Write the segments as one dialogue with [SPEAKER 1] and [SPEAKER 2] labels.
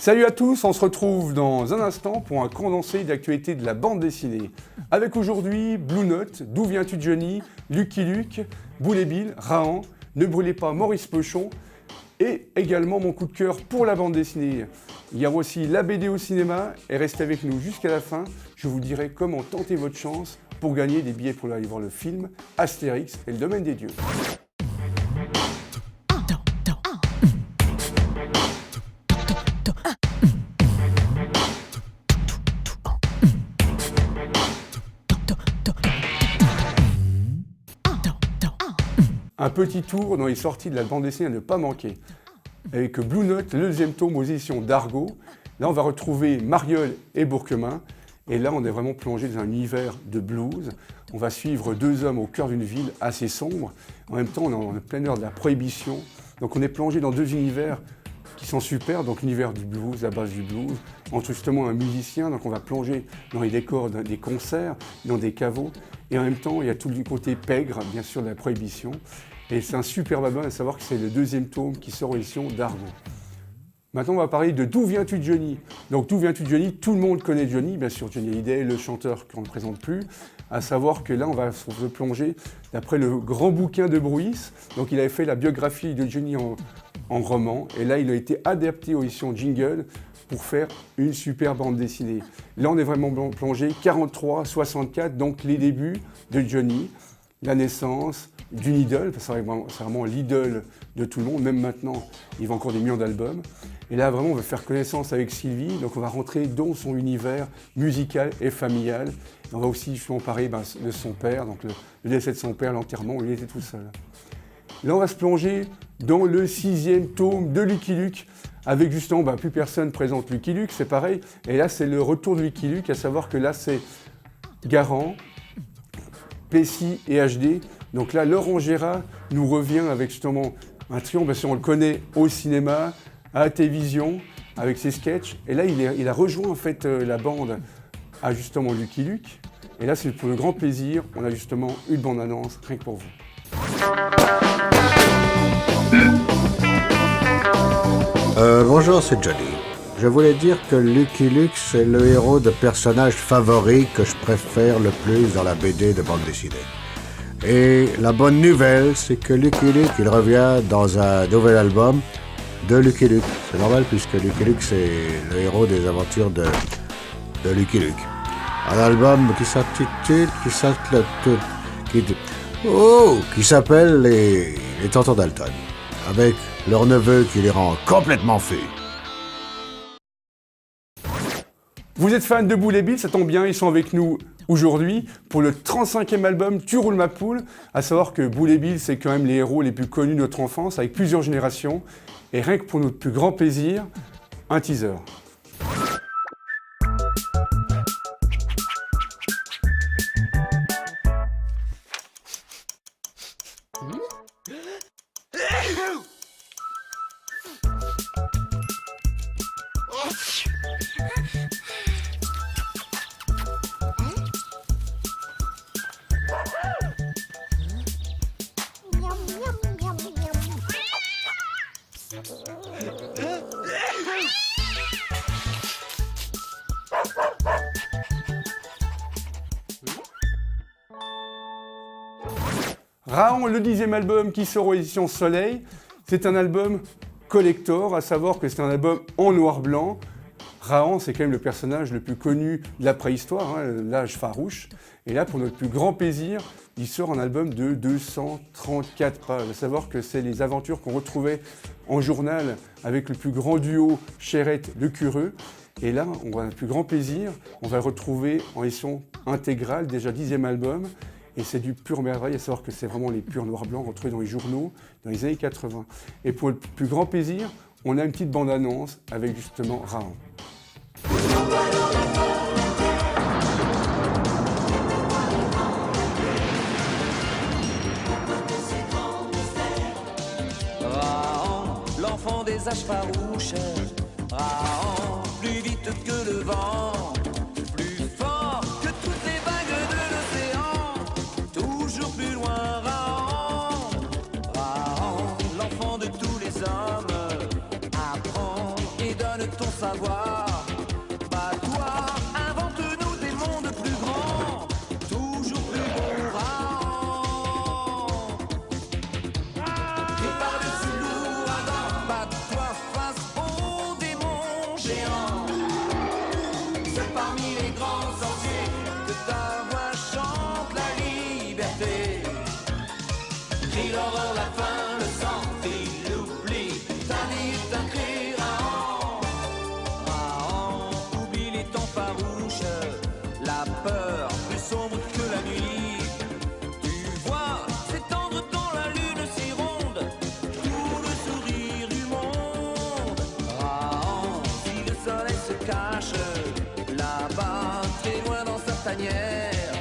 [SPEAKER 1] Salut à tous, on se retrouve dans un instant pour un condensé d'actualité de la bande dessinée. Avec aujourd'hui Blue Note, D'où viens-tu Johnny, Lucky Luke, Boule et Bill, Rahan, Ne brûlez pas Maurice Pochon et également mon coup de cœur pour la bande dessinée. Il y a aussi la BD au cinéma et restez avec nous jusqu'à la fin, je vous dirai comment tenter votre chance pour gagner des billets pour aller voir le film Astérix et le domaine des dieux. Un petit tour dans les sorties de la bande dessinée à ne pas manquer. Avec Blue Note, le deuxième tome aux éditions d'Argo. Là, on va retrouver Mariole et Bourquemin. Et là, on est vraiment plongé dans un univers de blues. On va suivre deux hommes au cœur d'une ville assez sombre. En même temps, on est en pleine heure de la prohibition. Donc, on est plongé dans deux univers qui sont super. Donc, l'univers du blues, la base du blues, entre justement un musicien. Donc, on va plonger dans les décors des concerts, dans des caveaux. Et en même temps, il y a tout le côté pègre, bien sûr, de la prohibition. Et c'est un superbe album, à savoir que c'est le deuxième tome qui sort aux éditions d'Argo. Maintenant, on va parler de D'où viens-tu Johnny. Donc, D'où viens-tu Johnny, tout le monde connaît Johnny, bien sûr, Johnny Hallyday, le chanteur qu'on ne présente plus. À savoir que là, on va se plonger d'après le grand bouquin de Bruys. Donc, il avait fait la biographie de Johnny en roman. Et là, il a été adapté aux éditions Jingle pour faire une super bande dessinée. Là, on est vraiment plongé 43-64, donc les débuts de Johnny, la naissance d'une idole, parce que c'est vraiment l'idole de tout le monde, même maintenant, il vend encore des millions d'albums. Et là, vraiment, on va faire connaissance avec Sylvie, donc on va rentrer dans son univers musical et familial. Et on va aussi justement parler de son père, donc le décès de son père, l'enterrement, où il était tout seul. Là, on va se plonger dans le 6e tome de Lucky Luke, avec justement, plus personne présente Lucky Luke, c'est pareil. Et là, c'est le retour de Lucky Luke, à savoir que là, c'est Garand, Plessis et HD. Donc là, Laurent Gérard nous revient avec justement un triomphe, parce qu'on le connaît au cinéma, à la télévision, avec ses sketchs. Et là, il a rejoint en fait la bande à justement Lucky Luke. Et là, c'est pour le grand plaisir, on a justement une bande-annonce, rien que pour vous.
[SPEAKER 2] Bonjour, c'est Johnny. Je voulais dire que Lucky Luke, c'est le héros de personnage favori que je préfère le plus dans la BD de bande dessinée. Et la bonne nouvelle, c'est que Lucky Luke, il revient dans un nouvel album de Lucky Luke. C'est normal puisque Lucky Luke, c'est le héros des aventures de Lucky Luke. Un album qui s'intitule, qui s'appelle les Tontons Dalton, avec leur neveu qui les rend complètement fous.
[SPEAKER 1] Vous êtes fan de Boule et Bill, ça tombe bien, ils sont avec nous aujourd'hui pour le 35e album Tu roules ma poule. À savoir que Boule et Bill, c'est quand même les héros les plus connus de notre enfance, avec plusieurs générations. Et rien que pour notre plus grand plaisir, un teaser. Rahan, le 10e album qui sort aux éditions Soleil, c'est un album collector, à savoir que c'est un album en noir-blanc. Rahan, c'est quand même le personnage le plus connu de la préhistoire, l'âge farouche. Et là, pour notre plus grand plaisir, il sort un album de 234 pages. À savoir que c'est les aventures qu'on retrouvait en journal avec le plus grand duo Cherette-Le Cureux. Et là, on a le plus grand plaisir, on va le retrouver en édition intégrale, déjà 10e album. Et c'est du pur merveille, à savoir que c'est vraiment les purs noirs-blancs retrouvés dans les journaux dans les années 80. Et pour le plus grand plaisir, on a une petite bande-annonce avec justement Rahan.
[SPEAKER 3] Rahan, l'enfant des âges farouches. Rahan, plus vite que le vent. Plus fort que toutes les vagues de l'océan. Toujours plus loin, Rahan. Rahan, l'enfant de tous les hommes. Apprend et donne ton savoir. Bats-toi, invente-nous des mondes plus grands, toujours plus bourrants. Et par-dessus l'ouragan, bats-toi face aux démons géants. C'est parmi les grands sorciers que ta voix chante la liberté. Crie l'horreur, la faim, le sang, crie l'oubli. Ta vie est un cri raant. Oublie les temps farouches, la peur plus sombre que la nuit. Tu vois s'étendre dans la lune si ronde tout le sourire du monde. Si le soleil se cache là-bas, très loin dans sa tanière,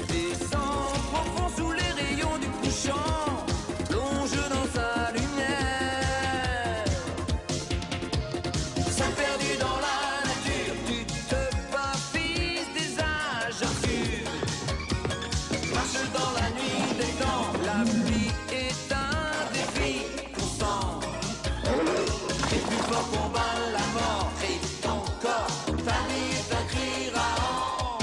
[SPEAKER 3] descend profond sous les rayons du couchant, plonge dans sa lumière. Sans perdu dans la nature, tu te baptises des âges obscurs. Marche dans la nuit des temps, la vie est un défi constant. Et plus fort combat la mort, et ton corps, ta vie est un cri raant.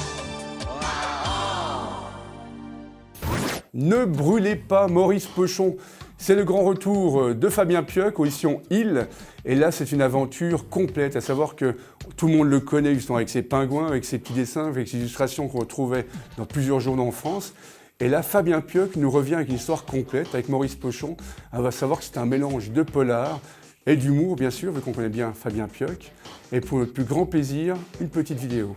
[SPEAKER 1] Ne brûlez pas Maurice Pochon. C'est le grand retour de Fabien Pieuc aux éditions Il. Et là, c'est une aventure complète, à savoir que tout le monde le connaît justement avec ses pingouins, avec ses petits dessins, avec ses illustrations qu'on retrouvait dans plusieurs journaux en France. Et là, Fabien Pieuc nous revient avec une histoire complète avec Maurice Pochon. On va savoir que c'est un mélange de polar et d'humour, bien sûr, vu qu'on connaît bien Fabien Pieuc. Et pour notre plus grand plaisir, une petite vidéo.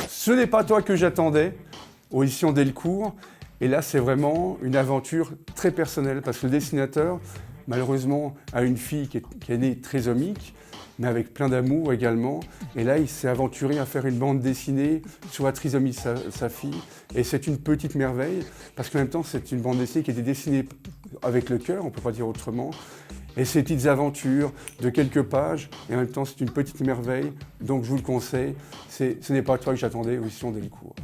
[SPEAKER 1] Ce n'est pas toi que j'attendais, aux éditions Delcourt. Et là, c'est vraiment une aventure très personnelle, parce que le dessinateur, malheureusement, a une fille qui est née trisomique, mais avec plein d'amour également. Et là, il s'est aventuré à faire une bande dessinée sur la trisomie de sa fille. Et c'est une petite merveille, parce qu'en même temps, c'est une bande dessinée qui était dessinée avec le cœur, on ne peut pas dire autrement. Et ces petites aventures de quelques pages, et en même temps, c'est une petite merveille. Donc, je vous le conseille, ce n'est pas toi que j'attendais, aux éditions Delcourt.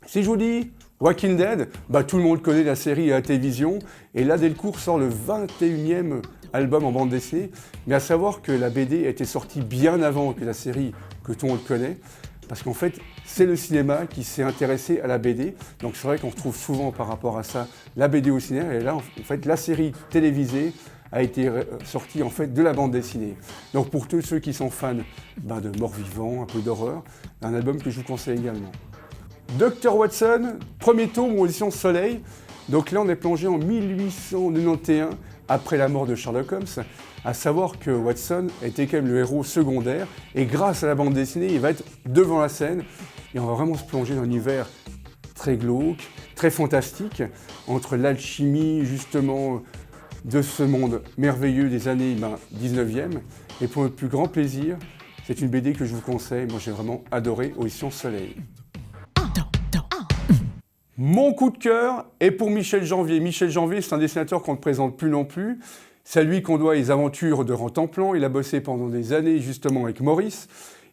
[SPEAKER 1] Si je vous dis Walking Dead, tout le monde connaît la série à la télévision. Et là, Delcourt sort le 21e album en bande dessinée. Mais à savoir que la BD a été sortie bien avant que la série que tout le monde connaît. Parce qu'en fait, c'est le cinéma qui s'est intéressé à la BD. Donc c'est vrai qu'on retrouve souvent par rapport à ça la BD au cinéma. Et là, en fait, la série télévisée a été sortie en fait de la bande dessinée. Donc pour tous ceux qui sont fans de morts-vivants, un peu d'horreur, un album que je vous conseille également. Dr Watson, premier tome aux éditions Soleil. Donc là, on est plongé en 1891, après la mort de Sherlock Holmes, à savoir que Watson était quand même le héros secondaire, et grâce à la bande dessinée, il va être devant la scène, et on va vraiment se plonger dans un univers très glauque, très fantastique, entre l'alchimie, justement, de ce monde merveilleux des années 19e, et pour notre plus grand plaisir, c'est une BD que je vous conseille, moi j'ai vraiment adoré, aux éditions Soleil. Mon coup de cœur est pour Michel Janvier. Michel Janvier, c'est un dessinateur qu'on ne présente plus non plus. C'est à lui qu'on doit les aventures de Rantanplan. Il a bossé pendant des années justement avec Maurice.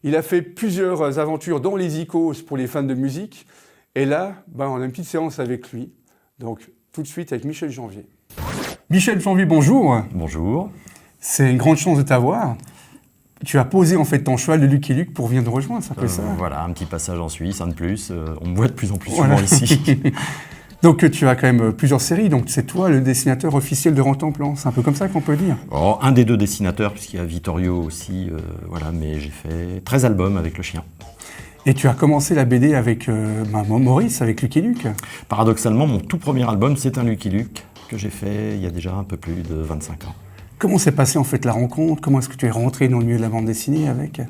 [SPEAKER 1] Il a fait plusieurs aventures dans les icônes pour les fans de musique. Et là, on a une petite séance avec lui. Donc tout de suite avec Michel Janvier. Michel Janvier, bonjour.
[SPEAKER 4] Bonjour.
[SPEAKER 1] C'est une grande chance de t'avoir. Tu as posé en fait ton cheval de Lucky Luke pour venir nous rejoindre, c'est un peu ça.
[SPEAKER 4] Voilà, un petit passage en Suisse, un de plus. On me voit de plus en plus
[SPEAKER 1] Voilà.
[SPEAKER 4] souvent ici.
[SPEAKER 1] Donc tu as quand même plusieurs séries, donc c'est toi le dessinateur officiel de Rantanplan, c'est un peu comme ça qu'on peut dire.
[SPEAKER 4] Oh, un des deux dessinateurs, puisqu'il y a Vittorio aussi, voilà, mais j'ai fait 13 albums avec le chien.
[SPEAKER 1] Et tu as commencé la BD avec Maurice, avec Lucky Luke.
[SPEAKER 4] Paradoxalement, mon tout premier album, c'est un Lucky Luke que j'ai fait il y a déjà un peu plus de 25 ans.
[SPEAKER 1] Comment s'est passée en fait la rencontre? Comment est-ce que tu es rentré dans le milieu de la bande dessinée avec?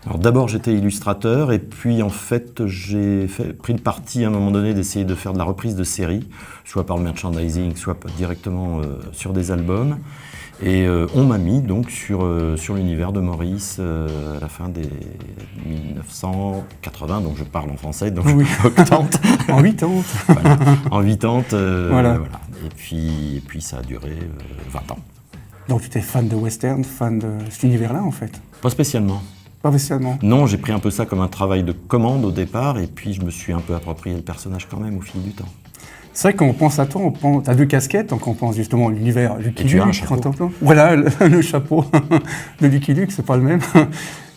[SPEAKER 4] Alors d'abord j'étais illustrateur et puis en fait j'ai pris le parti à un moment donné d'essayer de faire de la reprise de séries, soit par le merchandising, soit directement sur des albums. Et on m'a mis donc sur l'univers de Maurice à la fin des 1980, donc je parle en français, donc
[SPEAKER 1] Oui.
[SPEAKER 4] 80.
[SPEAKER 1] En 80.
[SPEAKER 4] Voilà. En 80,
[SPEAKER 1] Voilà.
[SPEAKER 4] voilà. Et puis ça a duré 20 ans.
[SPEAKER 1] Donc tu étais fan de western, fan de cet univers-là en fait?
[SPEAKER 4] Pas spécialement.
[SPEAKER 1] Pas spécialement.
[SPEAKER 4] Non, j'ai pris un peu ça comme un travail de commande au départ, et puis je me suis un peu approprié le personnage quand même au fil du temps.
[SPEAKER 1] C'est vrai qu'on pense à toi, on pense, t'as deux casquettes, donc on pense justement à l'univers Lucky
[SPEAKER 4] Et tu as un
[SPEAKER 1] Luke,
[SPEAKER 4] chapeau.
[SPEAKER 1] Rantanplan. Voilà, le chapeau de Lucky Luke, c'est pas le même.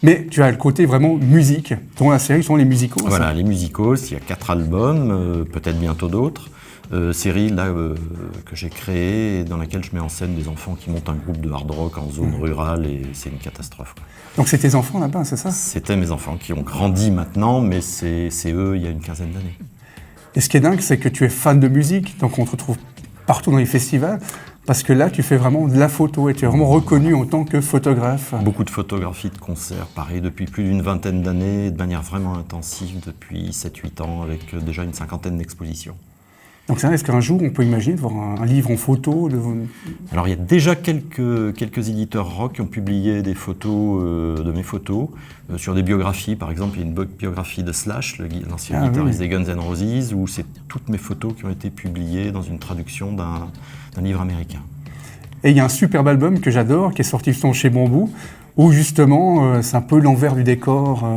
[SPEAKER 1] Mais tu as le côté vraiment musique. Dans la série, ce sont les musicaux.
[SPEAKER 4] Voilà, les musicals, il y a 4 albums, peut-être bientôt d'autres. Série là que j'ai créée et dans laquelle je mets en scène des enfants qui montent un groupe de hard rock en zone rurale et c'est une catastrophe, quoi.
[SPEAKER 1] Donc c'est tes enfants là-bas, c'est ça?
[SPEAKER 4] C'était mes enfants qui ont grandi maintenant, mais c'est eux il y a une quinzaine d'années.
[SPEAKER 1] Et ce qui est dingue, c'est que tu es fan de musique, donc on te retrouve partout dans les festivals, parce que là, tu fais vraiment de la photo et tu es vraiment reconnu en tant que photographe.
[SPEAKER 4] Beaucoup de photographies de concerts, pareil, depuis plus d'une vingtaine d'années, de manière vraiment intensive depuis 7-8 ans, avec déjà une cinquantaine d'expositions.
[SPEAKER 1] Donc c'est vrai, est-ce qu'un jour, on peut imaginer de voir un livre en photo
[SPEAKER 4] Alors il y a déjà quelques éditeurs rock qui ont publié des photos de mes photos sur des biographies. Par exemple, il y a une biographie de Slash, l'ancien guitariste des Guns N' Roses, où c'est toutes mes photos qui ont été publiées dans une traduction d'un livre américain.
[SPEAKER 1] Et il y a un superbe album que j'adore, qui est sorti chez Bambou, où justement, c'est un peu l'envers du décor,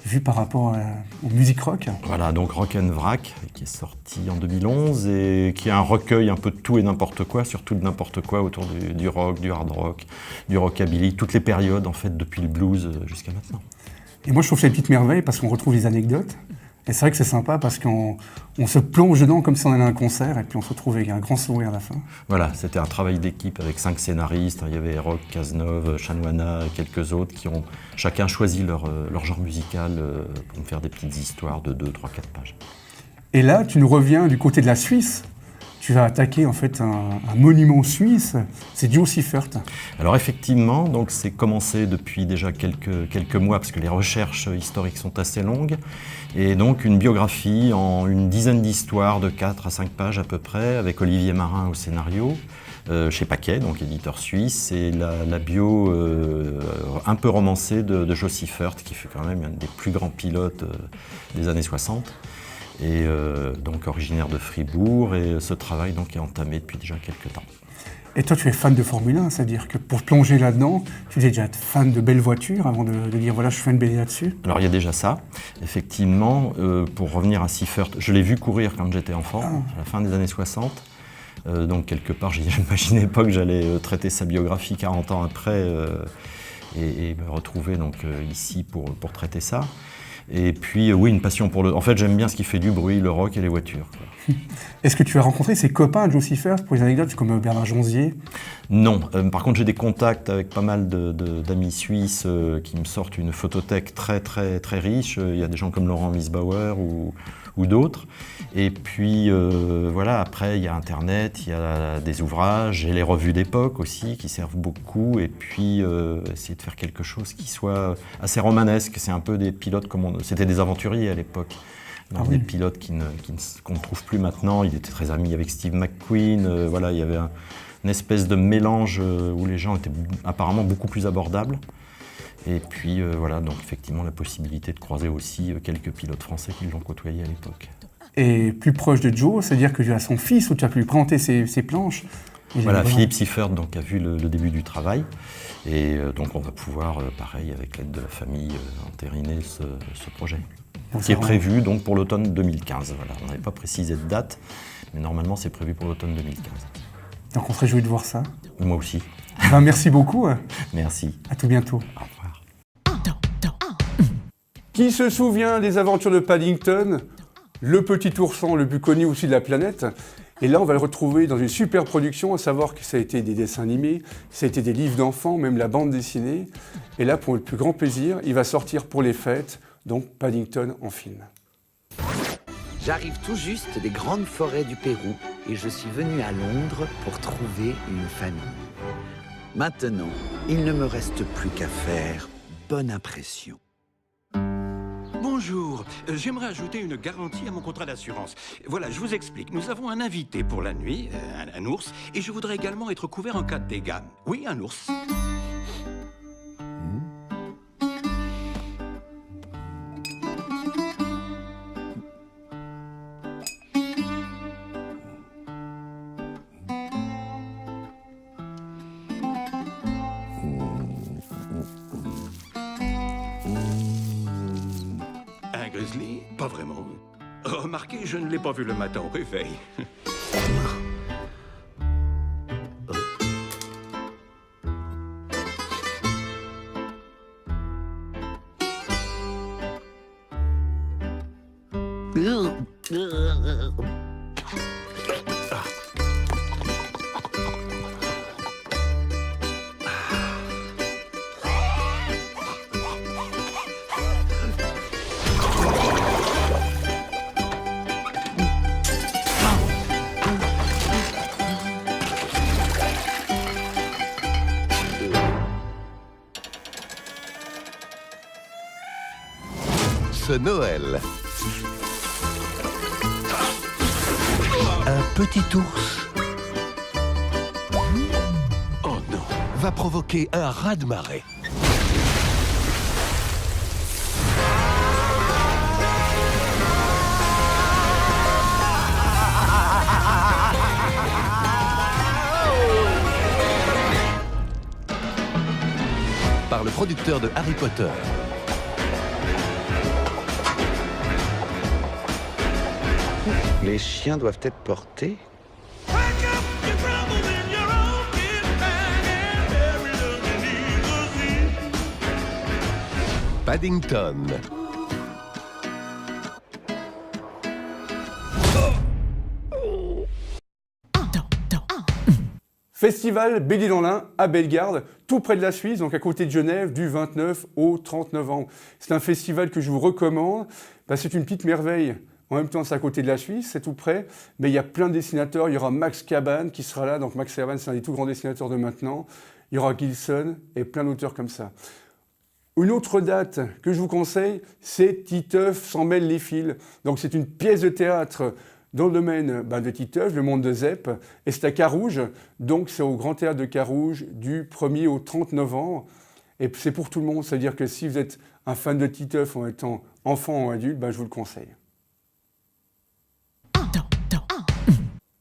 [SPEAKER 1] vu par rapport aux musiques rock.
[SPEAKER 4] Voilà, donc Rock and Vrac, qui est sorti en 2011 et qui est un recueil un peu de tout et n'importe quoi, surtout de n'importe quoi autour du rock, du hard rock, du rockabilly, toutes les périodes en fait, depuis le blues jusqu'à maintenant.
[SPEAKER 1] Et moi je trouve que c'est une petite merveille parce qu'on retrouve les anecdotes. Et c'est vrai que c'est sympa parce qu'on se plonge dedans comme si on allait à un concert et puis on se retrouve avec un grand sourire à la fin.
[SPEAKER 4] Voilà, c'était un travail d'équipe avec 5 scénaristes. Il y avait Rock, Cazeneuve, Chanoana et quelques autres qui ont chacun choisi leur genre musical pour me faire des petites histoires de 2, 3, 4 pages.
[SPEAKER 1] Et là, tu nous reviens du côté de la Suisse. Tu vas attaquer en fait un monument suisse, c'est Joe Siffert.
[SPEAKER 4] Alors effectivement, donc c'est commencé depuis déjà quelques mois parce que les recherches historiques sont assez longues. Et donc une biographie en une dizaine d'histoires de 4 à 5 pages à peu près, avec Olivier Marin au scénario, chez Paquet, donc éditeur suisse, et la bio un peu romancée de Joe Siffert, qui fut quand même un des plus grands pilotes des années 60. Et donc originaire de Fribourg, et ce travail donc est entamé depuis déjà quelques temps.
[SPEAKER 1] Et toi, tu es fan de Formule 1, c'est-à-dire que pour plonger là-dedans, tu devais déjà être fan de belles voitures avant de dire voilà, je fais une BD là-dessus.
[SPEAKER 4] Alors il y a déjà ça, effectivement, pour revenir à Siffert, je l'ai vu courir quand j'étais enfant, à la fin des années 60. Donc quelque part, je n'imaginais pas que j'allais traiter sa biographie 40 ans après et me retrouver donc, ici pour traiter ça. Et puis, oui, une passion pour le... En fait, j'aime bien ce qui fait du bruit, le rock et les voitures, quoi.
[SPEAKER 1] Est-ce que tu as rencontré ses copains de Joe Siffert pour les anecdotes, comme Bernard Jonzier?
[SPEAKER 4] Non. Par contre, j'ai des contacts avec pas mal d'amis suisses qui me sortent une photothèque très, très, très riche. Il y a des gens comme Laurent Miesbauer ou d'autres. Et puis, voilà, après, il y a Internet, il y a des ouvrages et les revues d'époque aussi qui servent beaucoup. Et puis, essayer de faire quelque chose qui soit assez romanesque. C'est un peu des pilotes comme c'était des aventuriers à l'époque. Des pilotes qu'on ne trouve plus maintenant. Il était très ami avec Steve McQueen. Voilà, il y avait une espèce de mélange où les gens étaient apparemment beaucoup plus abordables. Et puis voilà, donc effectivement la possibilité de croiser aussi quelques pilotes français qui l'ont côtoyé à l'époque.
[SPEAKER 1] Et plus proche de Joe, c'est-à-dire que tu as son fils où tu as pu lui présenter ses planches.
[SPEAKER 4] Voilà, Philippe Siffert donc, a vu le début du travail. Et donc on va pouvoir, pareil, avec l'aide de la famille, entériner ce projet. Qui est prévu donc, pour l'automne 2015. Voilà. On n'avait pas précisé de date, Mais normalement, c'est prévu pour l'automne 2015.
[SPEAKER 1] Donc on se réjouit de voir ça.
[SPEAKER 4] Moi aussi.
[SPEAKER 1] Ben, merci beaucoup.
[SPEAKER 4] Merci.
[SPEAKER 1] À tout bientôt.
[SPEAKER 4] Au revoir.
[SPEAKER 1] Qui se souvient des aventures de Paddington, le petit ourson le plus connu aussi de la planète? Et là, on va le retrouver dans une super production, à savoir que ça a été des dessins animés, ça a été des livres d'enfants, même la bande dessinée. Et là, pour le plus grand plaisir, il va sortir pour les fêtes, donc Paddington en film.
[SPEAKER 5] J'arrive tout juste des grandes forêts du Pérou et je suis venu à Londres pour trouver une famille. Maintenant, il ne me reste plus qu'à faire bonne impression.
[SPEAKER 6] Bonjour, j'aimerais ajouter une garantie à mon contrat d'assurance. Voilà, je vous explique. Nous avons un invité pour la nuit, un ours, et je voudrais également être couvert en cas de dégâts. Oui, un ours. Un grizzly? Pas vraiment. Remarquez, je ne l'ai pas vu le matin au réveil.
[SPEAKER 7] Ce Noël, un petit ours
[SPEAKER 6] Oh non.
[SPEAKER 7] va provoquer un raz-de-marée. Par le producteur de Harry Potter.
[SPEAKER 5] Les chiens doivent être portés.
[SPEAKER 7] Paddington.
[SPEAKER 1] Festival BD dans l'Ain à Bellegarde, tout près de la Suisse, donc à côté de Genève, du 29 au 30 novembre. C'est un festival que je vous recommande. C'est une petite merveille. En même temps, c'est à côté de la Suisse, c'est tout près. Mais il y a plein de dessinateurs. Il y aura Max Cabane qui sera là. Donc Max Cabane, c'est un des tout grands dessinateurs de maintenant. Il y aura Gilson et plein d'auteurs comme ça. Une autre date que je vous conseille, c'est Titeuf s'en mêle les fils. Donc c'est une pièce de théâtre dans le domaine de Titeuf, le monde de Zep, et c'est à Carouge, donc c'est au Grand Théâtre de Carouge du 1er au 30 novembre, et c'est pour tout le monde, c'est-à-dire que si vous êtes un fan de Titeuf en étant enfant ou adulte, je vous le conseille.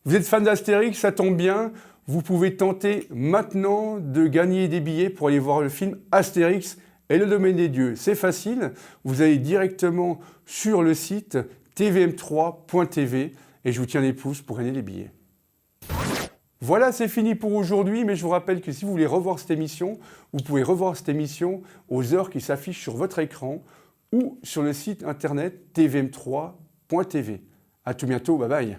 [SPEAKER 1] Vous êtes fan d'Astérix, ça tombe bien, vous pouvez tenter maintenant de gagner des billets pour aller voir le film Astérix et le domaine des dieux. C'est facile, vous allez directement sur le site tvm3.tv et je vous tiens les pouces pour gagner les billets. Voilà, c'est fini pour aujourd'hui, mais je vous rappelle que si vous voulez revoir cette émission, vous pouvez revoir cette émission aux heures qui s'affichent sur votre écran ou sur le site internet tvm3.tv. À tout bientôt, bye bye.